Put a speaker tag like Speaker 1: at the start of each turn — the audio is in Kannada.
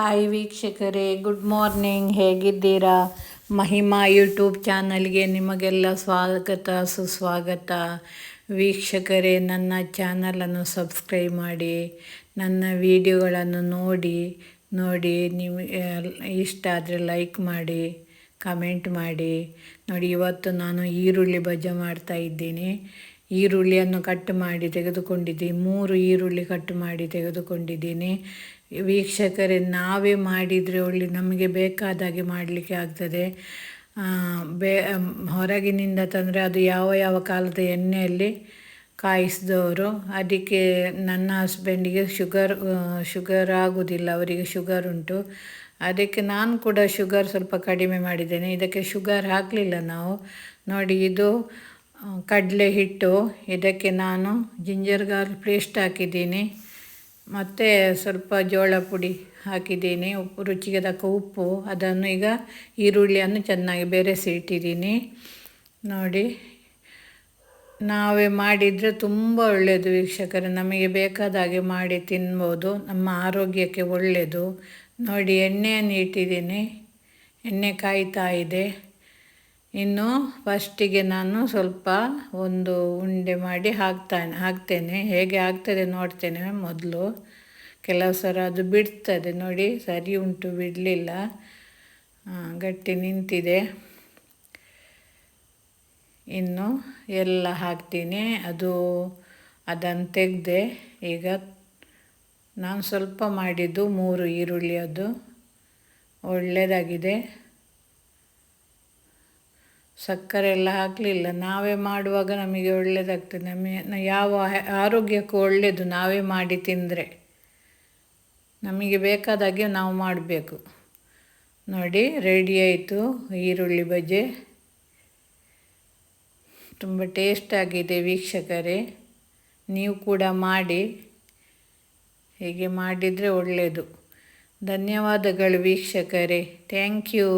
Speaker 1: ಹಾಯ್ ವೀಕ್ಷಕರೇ, ಗುಡ್ ಮಾರ್ನಿಂಗ್. ಹೇಗಿದ್ದೀರಾ? ಮಹಿಮಾ ಯೂಟ್ಯೂಬ್ ಚಾನಲ್ಗೆ ನಿಮಗೆಲ್ಲ ಸ್ವಾಗತ ಸುಸ್ವಾಗತ. ವೀಕ್ಷಕರೇ, ನನ್ನ ಚಾನಲನ್ನು ಸಬ್ಸ್ಕ್ರೈಬ್ ಮಾಡಿ, ನನ್ನ ವಿಡಿಯೋಗಳನ್ನು ನೋಡಿ ನಿಮಗೆ ಇಷ್ಟ ಆದರೆ ಲೈಕ್ ಮಾಡಿ, ಕಮೆಂಟ್ ಮಾಡಿ. ನೋಡಿ, ಇವತ್ತು ನಾನು ಈರುಳ್ಳಿ ಬಜ್ಜಿ ಮಾಡ್ತಾ ಇದ್ದೀನಿ. ಈರುಳ್ಳಿಯನ್ನು ಕಟ್ ಮಾಡಿ ತೆಗೆದುಕೊಂಡಿದ್ದೀನಿ. 3 ಈರುಳ್ಳಿ ಕಟ್ ಮಾಡಿ ತೆಗೆದುಕೊಂಡಿದ್ದೀನಿ. ವೀಕ್ಷಕರೇ, ನಾವೇ ಮಾಡಿದರೆ ಒಳ್ಳೆ ನಮಗೆ ಬೇಕಾದಾಗೆ ಮಾಡಲಿಕ್ಕೆ ಆಗ್ತದೆ. ಹೊರಗಿನಿಂದ ತಂದರೆ ಅದು ಯಾವ ಕಾಲದ ಎಣ್ಣೆಯಲ್ಲಿ ಕಾಯಿಸಿದವರು. ಅದಕ್ಕೆ ನನ್ನ ಹಸ್ಬೆಂಡಿಗೆ ಶುಗರ್ ಆಗೋದಿಲ್ಲ, ಅವರಿಗೆ ಶುಗರ್ ಉಂಟು. ಅದಕ್ಕೆ ನಾನು ಕೂಡ ಶುಗರ್ ಸ್ವಲ್ಪ ಕಡಿಮೆ ಮಾಡಿದ್ದೇನೆ. ಇದಕ್ಕೆ ಶುಗರ್ ಹಾಕಲಿಲ್ಲ ನಾವು. ನೋಡಿ, ಇದು ಕಡಲೆ ಹಿಟ್ಟು. ಇದಕ್ಕೆ ನಾನು ಜಿಂಜರ್ ಗಾರ್ಲಿಕ್ ಪೇಸ್ಟ್ ಹಾಕಿದ್ದೀನಿ, ಮತ್ತು ಸ್ವಲ್ಪ ಜೋಳ ಪುಡಿ ಹಾಕಿದ್ದೀನಿ, ರುಚಿಗೆ ತಕ್ಕ ಉಪ್ಪು. ಅದನ್ನು ಈಗ ಈರುಳ್ಳಿಯನ್ನು ಚೆನ್ನಾಗಿ ಬೆರೆಸಿ ಇಟ್ಟಿದ್ದೀನಿ. ನೋಡಿ, ನಾವೇ ಮಾಡಿದರೆ ತುಂಬ ಒಳ್ಳೆಯದು ವೀಕ್ಷಕರೇ. ನಮಗೆ ಬೇಕಾದ ಹಾಗೆ ಮಾಡಿ ತಿನ್ಬೋದು, ನಮ್ಮ ಆರೋಗ್ಯಕ್ಕೆ ಒಳ್ಳೆಯದು. ನೋಡಿ, ಎಣ್ಣೆಯನ್ನು ಇಟ್ಟಿದ್ದೀನಿ, ಎಣ್ಣೆ ಕಾಯ್ತಾ ಇದೆ. ಇನ್ನು ಫಸ್ಟಿಗೆ ನಾನು ಸ್ವಲ್ಪ ಒಂದು ಉಂಡೆ ಮಾಡಿ ಹಾಕ್ತೇನೆ. ಹೇಗೆ ಆಗ್ತದೆ ನೋಡ್ತೇನೆ ಮೊದಲು. ಕೆಲವು ಸಲ ಅದು ಬಿಡ್ತದೆ. ನೋಡಿ, ಸರಿ ಉಂಟು, ಬಿಡಲಿಲ್ಲ, ಗಟ್ಟಿ ನಿಂತಿದೆ. ಇನ್ನು ಎಲ್ಲ ಹಾಕ್ತೀನಿ. ಅದನ್ನು ತೆಗೆದೆ. ಈಗ ನಾನು ಸ್ವಲ್ಪ ಮಾಡಿದ್ದು 3 ಈರುಳ್ಳಿ, ಅದು ಒಳ್ಳೆಯದಾಗಿದೆ. ಸಕ್ಕರೆ ಎಲ್ಲ ಹಾಕಲಿಲ್ಲ. ನಾವೇ ಮಾಡುವಾಗ ನಮಗೆ ಒಳ್ಳೆಯದಾಗ್ತದೆ. ಯಾವ ಆರೋಗ್ಯಕ್ಕೂ ಒಳ್ಳೆಯದು ನಾವೇ ಮಾಡಿ ತಿಂದರೆ. ನಮಗೆ ಬೇಕಾದಾಗೆ ನಾವು ಮಾಡಬೇಕು. ನೋಡಿ, ರೆಡಿ ಆಯಿತು ಈರುಳ್ಳಿ ಬಜ್ಜಿ. ತುಂಬ ಟೇಸ್ಟಾಗಿದೆ ವೀಕ್ಷಕರೇ. ನೀವು ಕೂಡ ಮಾಡಿ, ಹೀಗೆ ಮಾಡಿದರೆ ಒಳ್ಳೆಯದು. ಧನ್ಯವಾದಗಳು ವೀಕ್ಷಕರೇ. Thank you.